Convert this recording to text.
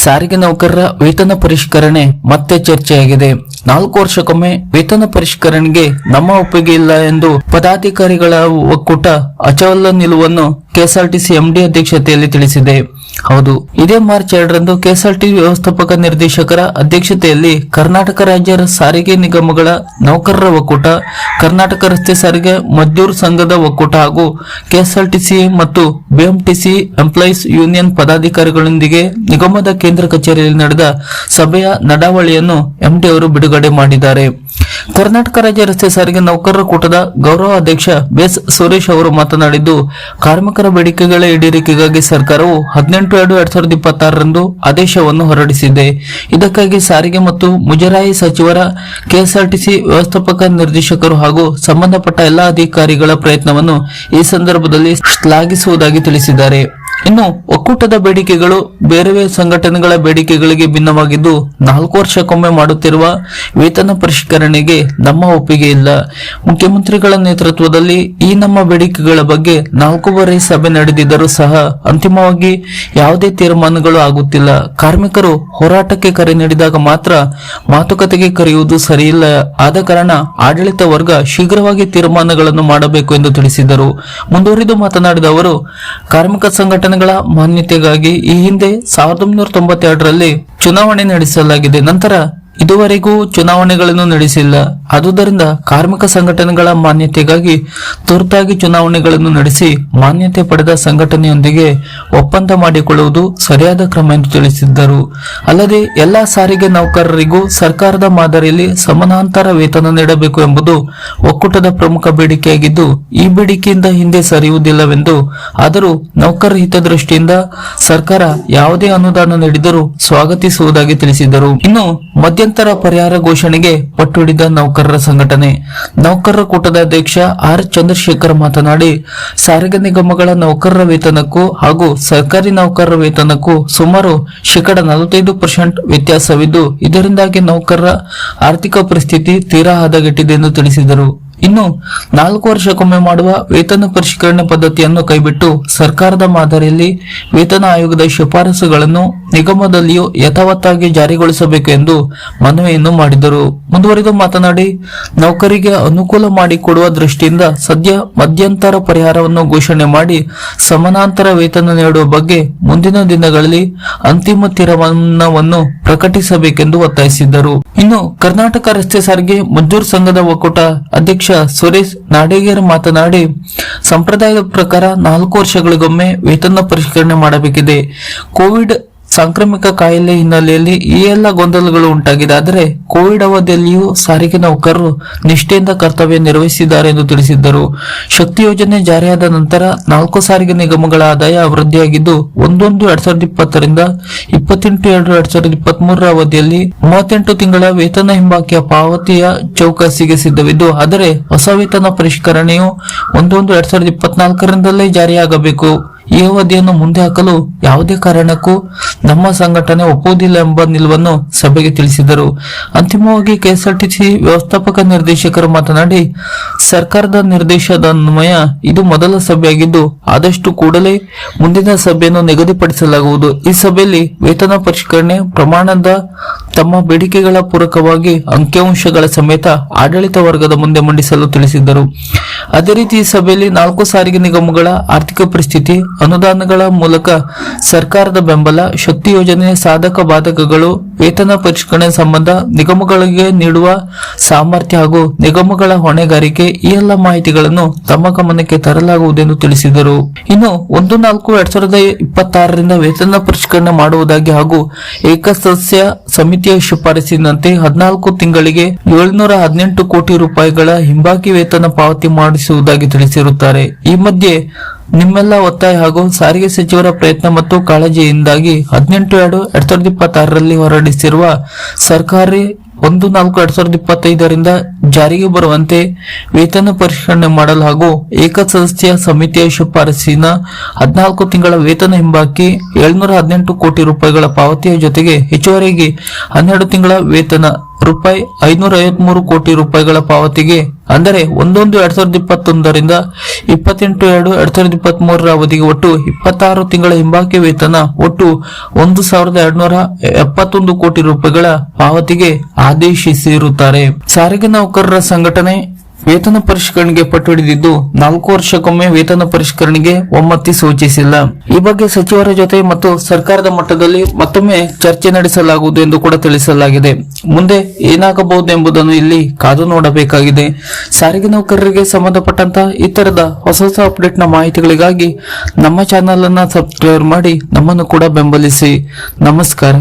ಸಾರಿಗೆ ನೌಕರರ ವೇತನ ಪರಿಷ್ಕರಣೆ ಮತ್ತೆ ಚರ್ಚೆಯಾಗಿದೆ. 4 ವರ್ಷಕ್ಕೊಮ್ಮೆ ವೇತನ ಪರಿಷ್ಕರಣೆಗೆ ನಮ್ಮ ಒಪ್ಪಿಗೆ ಇಲ್ಲ ಎಂದು ಪದಾಧಿಕಾರಿಗಳ ಒಕ್ಕೂಟ ಅಚಲ ನಿಲುವನ್ನು ಕೆಎಸ್ಆರ್ಟಿಸಿ ಎಂಡಿ ಅಧ್ಯಕ್ಷತೆಯಲ್ಲಿ ತಿಳಿಸಿದೆ. ಹೌದು, ಇದೇ ಮಾರ್ಚ್ 2ರಂದು ಕೆಎಸ್ಆರ್ಟಿಸಿ ವ್ಯವಸ್ಥಾಪಕ ನಿರ್ದೇಶಕರ ಅಧ್ಯಕ್ಷತೆಯಲ್ಲಿ ಕರ್ನಾಟಕ ರಾಜ್ಯ ಸಾರಿಗೆ ನಿಗಮಗಳ ನೌಕರರ ಒಕ್ಕೂಟ, ಕರ್ನಾಟಕ ರಸ್ತೆ ಸಾರಿಗೆ ಮಜ್ದೂರ್ ಸಂಘದ ಒಕ್ಕೂಟ ಹಾಗೂ ಕೆಎಸ್ಆರ್ಟಿಸಿ ಮತ್ತು ಬಿಎಂಟಿಸಿ ಎಂಪ್ಲಾಯೀಸ್ ಯೂನಿಯನ್ ಪದಾಧಿಕಾರಿಗಳೊಂದಿಗೆ ನಿಗಮದ ಕೇಂದ್ರ ಕಚೇರಿಯಲ್ಲಿ ನಡೆದ ಸಭೆಯ ನಡಾವಳಿಯನ್ನು ಎಂಡಿ ಅವರು ಬಿಡುಗಡೆ ಮಾಡಿದ್ದಾರೆ. ಕರ್ನಾಟಕ ರಾಜ್ಯ ರಸ್ತೆ ಸಾರಿಗೆ ನೌಕರರ ಕೂಟದ ಗೌರವ ಅಧ್ಯಕ್ಷ ಬೇಸ್ ಸುರೇಶ್ ಅವರು ಮಾತನಾಡಿದ್ದು, ಕಾರ್ಮಿಕರ ಬೇಡಿಕೆಗಳ ಈಡೇರಿಕೆಗಾಗಿ ಸರ್ಕಾರವು 18/2/2026ರಂದು ಆದೇಶವನ್ನು ಹೊರಡಿಸಿದೆ. ಇದಕ್ಕಾಗಿ ಸಾರಿಗೆ ಮತ್ತು ಮುಜರಾಯಿ ಸಚಿವರ, ಕೆಎಸ್ಆರ್ಟಿಸಿ ವ್ಯವಸ್ಥಾಪಕ ನಿರ್ದೇಶಕರು ಹಾಗೂ ಸಂಬಂಧಪಟ್ಟ ಎಲ್ಲಾ ಅಧಿಕಾರಿಗಳ ಪ್ರಯತ್ನವನ್ನು ಈ ಸಂದರ್ಭದಲ್ಲಿ ಶ್ಲಾಘಿಸುವುದಾಗಿ ತಿಳಿಸಿದ್ದಾರೆ. ಇನ್ನು ಒಕ್ಕೂಟದ ಬೇಡಿಕೆಗಳು ಬೇರೆ ಸಂಘಟನೆಗಳ ಬೇಡಿಕೆಗಳಿಗೆ ಭಿನ್ನವಾಗಿದ್ದು, 4 ವರ್ಷಕ್ಕೊಮ್ಮೆ ಮಾಡುತ್ತಿರುವ ವೇತನ ಪರಿಷ್ಕರಣೆಗೆ ನಮ್ಮ ಒಪ್ಪಿಗೆ ಇಲ್ಲ. ಮುಖ್ಯಮಂತ್ರಿಗಳ ನೇತೃತ್ವದಲ್ಲಿ ಈ ನಮ್ಮ ಬೇಡಿಕೆಗಳ ಬಗ್ಗೆ 4 ಬಾರಿ ಸಭೆ ನಡೆದಿದ್ದರೂ ಸಹ ಅಂತಿಮವಾಗಿ ಯಾವುದೇ ತೀರ್ಮಾನಗಳು ಆಗುತ್ತಿಲ್ಲ. ಕಾರ್ಮಿಕರು ಹೋರಾಟಕ್ಕೆ ಕರೆ ನೀಡಿದಾಗ ಮಾತ್ರ ಮಾತುಕತೆಗೆ ಕರೆಯುವುದು ಸರಿಯಿಲ್ಲ. ಆದ ಕಾರಣ ಆಡಳಿತ ವರ್ಗ ಶೀಘ್ರವಾಗಿ ತೀರ್ಮಾನಗಳನ್ನು ಮಾಡಬೇಕು ಎಂದು ತಿಳಿಸಿದರು. ಮುಂದುವರಿದು ಮಾತನಾಡಿದ ಅವರು, ಕಾರ್ಮಿಕ ಸಂಘಟನೆಗಳ ಮಾನ್ಯತೆಗಾಗಿ ಈ ಹಿಂದೆ 1992ರಲ್ಲಿ ಚುನಾವಣೆ ನಡೆಸಲಾಗಿದೆ. ನಂತರ ಇದುವರೆಗೂ ಚುನಾವಣೆಗಳನ್ನು ನಡೆಸಿಲ್ಲ. ಆದುದರಿಂದ ಕಾರ್ಮಿಕ ಸಂಘಟನೆಗಳ ಮಾನ್ಯತೆಗಾಗಿ ತುರ್ತಾಗಿ ಚುನಾವಣೆಗಳನ್ನು ನಡೆಸಿ ಮಾನ್ಯತೆ ಪಡೆದ ಸಂಘಟನೆಯೊಂದಿಗೆ ಒಪ್ಪಂದ ಮಾಡಿಕೊಳ್ಳುವುದು ಸರಿಯಾದ ಕ್ರಮ ಎಂದು ತಿಳಿಸಿದ್ದರು. ಅಲ್ಲದೆ ಎಲ್ಲಾ ಸಾರಿಗೆ ನೌಕರರಿಗೂ ಸರ್ಕಾರದ ಮಾದರಿಯಲ್ಲಿ ಸಮಾನಾಂತರ ವೇತನ ನೀಡಬೇಕು ಎಂಬುದು ಒಕ್ಕೂಟದ ಪ್ರಮುಖ ಬೇಡಿಕೆಯಾಗಿದ್ದು, ಈ ಬೇಡಿಕೆಯಿಂದ ಹಿಂದೆ ಸರಿಯುವುದಿಲ್ಲವೆಂದು, ಆದರೂ ನೌಕರರ ಹಿತದೃಷ್ಟಿಯಿಂದ ಸರ್ಕಾರ ಯಾವುದೇ ಅನುದಾನ ನೀಡಿದರೂ ಸ್ವಾಗತಿಸುವುದಾಗಿ ತಿಳಿಸಿದರು. ಇನ್ನು ಮಧ್ಯಂತರ ಪರಿಹಾರ ಘೋಷಣೆಗೆ ಪಟ್ಟು ಹಿಡಿದ ನೌಕರರ ಸಂಘಟನೆ. ನೌಕರರ ಕೂಟದ ಅಧ್ಯಕ್ಷ ಆರ್ ಚಂದ್ರಶೇಖರ್ ಮಾತನಾಡಿ, ಸಾರಿಗೆ ನಿಗಮಗಳ ನೌಕರರ ವೇತನಕ್ಕೂ ಹಾಗೂ ಸರ್ಕಾರಿ ನೌಕರರ ವೇತನಕ್ಕೂ ಸುಮಾರು 45% ವ್ಯತ್ಯಾಸವಿದ್ದು, ಇದರಿಂದಾಗಿ ನೌಕರರ ಆರ್ಥಿಕ ಪರಿಸ್ಥಿತಿ ತೀರಾ ಹದಗೆಟ್ಟಿದೆ ಎಂದು ತಿಳಿಸಿದರು. ಇನ್ನು 4 ವರ್ಷಕ್ಕೊಮ್ಮೆ ಮಾಡುವ ವೇತನ ಪರಿಷ್ಕರಣೆ ಪದ್ಧತಿಯನ್ನು ಕೈಬಿಟ್ಟು ಸರ್ಕಾರದ ಮಾದರಿಯಲ್ಲಿ ವೇತನ ಆಯೋಗದ ಶಿಫಾರಸುಗಳನ್ನು ನಿಗಮದಲ್ಲಿಯೂ ಯಥಾವತ್ತಾಗಿ ಜಾರಿಗೊಳಿಸಬೇಕು ಎಂದು ಮನವಿಯನ್ನು ಮಾಡಿದರು. ಮುಂದುವರಿದು ಮಾತನಾಡಿ, ನೌಕರಿಗೆ ಅನುಕೂಲ ಮಾಡಿಕೊಡುವ ದೃಷ್ಟಿಯಿಂದ ಸದ್ಯ ಮಧ್ಯಂತರ ಪರಿಹಾರವನ್ನು ಘೋಷಣೆ ಮಾಡಿ ಸಮಾನಾಂತರ ವೇತನ ನೀಡುವ ಬಗ್ಗೆ ಮುಂದಿನ ದಿನಗಳಲ್ಲಿ ಅಂತಿಮ ತೀರ್ಮಾನವನ್ನು ಪ್ರಕಟಿಸಬೇಕೆಂದು ಒತ್ತಾಯಿಸಿದ್ದರು. ಇನ್ನು ಕರ್ನಾಟಕ ರಸ್ತೆ ಸಾರಿಗೆ ಮಜ್ದೂರ್ ಸಂಘದ ಒಕ್ಕೂಟ ಅಧ್ಯಕ್ಷ ಸುರೇಶ್ ನಾಡಗೇರ್ ಮಾತನಾಡಿ, ಸಂಪ್ರದಾಯದ ಪ್ರಕಾರ 4 ವರ್ಷಗಳಿಗೊಮ್ಮೆ ವೇತನ ಪರಿಷ್ಕರಣೆ ಮಾಡಬೇಕಿದೆ. ಕೋವಿಡ್ ಸಾಂಕ್ರಾಮಿಕ ಕಾಯಿಲೆ ಹಿನ್ನೆಲೆಯಲ್ಲಿ ಈ ಎಲ್ಲ ಗೊಂದಲಗಳು ಉಂಟಾಗಿದೆ. ಆದರೆ ಕೋವಿಡ್ ಅವಧಿಯಲ್ಲಿಯೂ ಸಾರಿಗೆ ನೌಕರರು ನಿಷ್ಠೆಯಿಂದ ಕರ್ತವ್ಯ ನಿರ್ವಹಿಸಿದ್ದಾರೆ ಎಂದು ತಿಳಿಸಿದ್ದರು. ಶಕ್ತಿ ಯೋಜನೆ ಜಾರಿಯಾದ ನಂತರ 4 ಸಾರಿಗೆ ನಿಗಮಗಳ ಆದಾಯ ವೃದ್ಧಿಯಾಗಿದ್ದು, 1/1/2020ರಿಂದ 28/2/2023 ಅವಧಿಯಲ್ಲಿ 38 ತಿಂಗಳ ವೇತನ ಹಿಂಬಾಕಿಯ ಪಾವತಿಯ ಚೌಕಸಿಗೆ ಸಿದ್ಧವಿದ್ದು, ಆದರೆ ಹೊಸ ವೇತನ ಪರಿಷ್ಕರಣೆಯು 1/1/2024ರಿಂದಲೇ ಜಾರಿಯಾಗಬೇಕು. ಈ ಅವಧಿಯನ್ನು ಮುಂದೆ ಹಾಕಲು ಯಾವುದೇ ಕಾರಣಕ್ಕೂ ನಮ್ಮ ಸಂಘಟನೆ ಒಪ್ಪುವುದಿಲ್ಲ ಎಂಬ ನಿಲುವನ್ನು ಸಭೆಗೆ ತಿಳಿಸಿದರು. ಅಂತಿಮವಾಗಿ ಕೆಎಸ್ಆರ್ಟಿಸಿ ವ್ಯವಸ್ಥಾಪಕ ನಿರ್ದೇಶಕರು ಮಾತನಾಡಿ, ಸರ್ಕಾರದ ನಿರ್ದೇಶನದನ್ವಯ ಇದು ಮೊದಲ ಸಭೆಯಾಗಿದ್ದು, ಆದಷ್ಟು ಕೂಡಲೇ ಮುಂದಿನ ಸಭೆಯನ್ನು ನಿಗದಿಪಡಿಸಲಾಗುವುದು. ಈ ಸಭೆಯಲ್ಲಿ ವೇತನ ಪರಿಷ್ಕರಣೆ ಪ್ರಮಾಣದ ತಮ್ಮ ಬೇಡಿಕೆಗಳ ಪೂರಕವಾಗಿ ಅಂಕಿಅಂಶಗಳ ಸಮೇತ ಆಡಳಿತ ವರ್ಗದ ಮುಂದೆ ಮಂಡಿಸಲು ತಿಳಿಸಿದರು. ಅದೇ ರೀತಿ ಈ ಸಭೆಯಲ್ಲಿ 4 ಸಾರಿಗೆ ನಿಗಮಗಳ ಆರ್ಥಿಕ ಪರಿಸ್ಥಿತಿ, ಅನುದಾನಗಳ ಮೂಲಕ ಸರ್ಕಾರದ ಬೆಂಬಲ, ಶಕ್ತಿ ಯೋಜನೆ ಸಾಧಕ ಬಾಧಕಗಳು, ವೇತನ ಪರಿಷ್ಕರಣೆ ಸಂಬಂಧ ನಿಗಮಗಳಿಗೆ ನೀಡುವ ಸಾಮರ್ಥ್ಯ ಹಾಗೂ ನಿಗಮಗಳ ಹೊಣೆಗಾರಿಕೆ ಈ ಎಲ್ಲ ಮಾಹಿತಿಗಳನ್ನು ತಮ್ಮ ಗಮನಕ್ಕೆ ತರಲಾಗುವುದೆಂದು ತಿಳಿಸಿದರು. ಇನ್ನು 1/4/2026ರಿಂದ ವೇತನ ಪರಿಷ್ಕರಣೆ ಮಾಡುವುದಾಗಿ ಹಾಗೂ ಏಕಸದಸ್ಯ ಸಮಿತಿಯ ಶಿಫಾರಸಿನಂತೆ 14 ತಿಂಗಳಿಗೆ 718 ಕೋಟಿ ರೂಪಾಯಿಗಳ ಹಿಂಬಾಕಿ ವೇತನ ಪಾವತಿ ಮಾಡಿಸುವುದಾಗಿ ತಿಳಿಸಿರುತ್ತಾರೆ. ಈ ಮಧ್ಯೆ ನಿಮ್ಮೆಲ್ಲ ಒತ್ತಾಯ ಹಾಗೂ ಸಾರಿಗೆ ಸಚಿವರ ಪ್ರಯತ್ನ ಮತ್ತು ಕಾಳಜಿಯಿಂದಾಗಿ 18/2/2026ರಲ್ಲಿ ಹೊರಡಿಸಿರುವ ಸರ್ಕಾರಿ 1/4/2025ರಿಂದ ಜಾರಿಗೆ ಬರುವಂತೆ ವೇತನ ಪರಿಷ್ಕರಣೆ ಮಾಡಲು ಹಾಗೂ ಏಕಸದಸ್ಯ ಸಮಿತಿಯ ಶಿಫಾರಸಿನ 14 ತಿಂಗಳ ವೇತನ ಹಿಂಬಾಕಿ 718 ಕೋಟಿ ರೂಪಾಯಿಗಳ ಪಾವತಿಯ ಜೊತೆಗೆ ಹೆಚ್ಚುವರಿಯಾಗಿ 12 ತಿಂಗಳ ವೇತನ ರೂಪಾಯಿ 553 ಕೋಟಿ ರೂಪಾಯಿಗಳ ಪಾವತಿಗೆ ಅಂದರೆ 1/1/2021ರಿಂದ 28/2/2023 ಅವಧಿಗೆ ಒಟ್ಟು 26 ತಿಂಗಳ ಹಿಂಬಾಕಿ ವೇತನ ಒಟ್ಟು 1,271 ಕೋಟಿ ರೂಪಾಯಿಗಳ ಪಾವತಿಗೆ ಆದೇಶಿಸಿರುತ್ತಾರೆ. ಸಾರಿಗೆ ನೌಕರರ ಸಂಘಟನೆ ವೇತನ ಪರಿಷ್ಕರಣೆಗೆ ಪಟ್ಟು ಹಿಡಿದಿದ್ದು 4 ವರ್ಷಕ್ಕೊಮ್ಮೆ ವೇತನ ಪರಿಷ್ಕರಣೆಗೆ ಒಮ್ಮತಿ ಸೂಚಿಸಿಲ್ಲ. ಈ ಬಗ್ಗೆ ಸಚಿವರ ಜೊತೆ ಮತ್ತು ಸರ್ಕಾರದ ಮಟ್ಟದಲ್ಲಿ ಮತ್ತೊಮ್ಮೆ ಚರ್ಚೆ ನಡೆಸಲಾಗುವುದು ಎಂದು ಕೂಡ ತಿಳಿಸಲಾಗಿದೆ. ಮುಂದೆ ಏನಾಗಬಹುದು ಎಂಬುದನ್ನು ಇಲ್ಲಿ ಕಾದು ನೋಡಬೇಕಾಗಿದೆ. ಸಾರಿಗೆ ನೌಕರರಿಗೆ ಸಂಬಂಧಪಟ್ಟಂತ ಈ ತರದ ಹೊಸ ಅಪ್ಡೇಟ್ ನ ಮಾಹಿತಿಗಳಿಗಾಗಿ ನಮ್ಮ ಚಾನೆಲ್ ಅನ್ನ ಸಬ್ಸ್ಕ್ರೈಬ್ ಮಾಡಿ ನಮ್ಮನ್ನು ಕೂಡ ಬೆಂಬಲಿಸಿ. ನಮಸ್ಕಾರ.